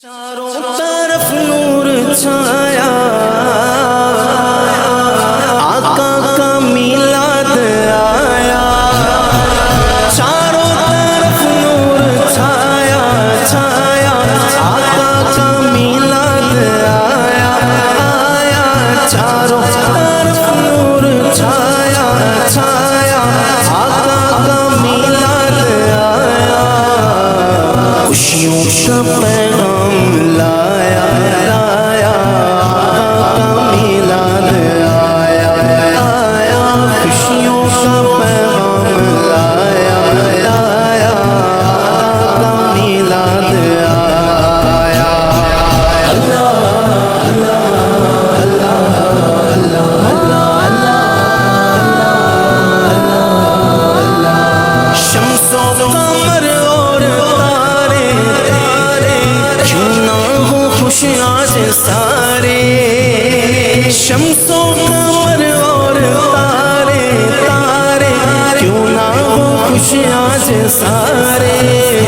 چاروں طرف نور چھایا، آقا کا میلاد آیا۔ چاروں طرف نور چھایا چھایا، آقا کا میلاد آیا آیا۔ چاروں طرف نور چھایا چھایا، آقا کا میلاد آیا۔ خوشیوں کا پیغام لایا لایا، آقا کا میلاد آیا آیا۔ خوشیوں کا پیغام لایا لایا، آقا کا میلاد آیا۔ اللہ اللہ اللہ اللہ، شمس و قمر اور تارے کیوں نہ ہو خوش آج سارے۔ شمس و قمر اور تارے کیوں نہ ہو خوش آج سارے۔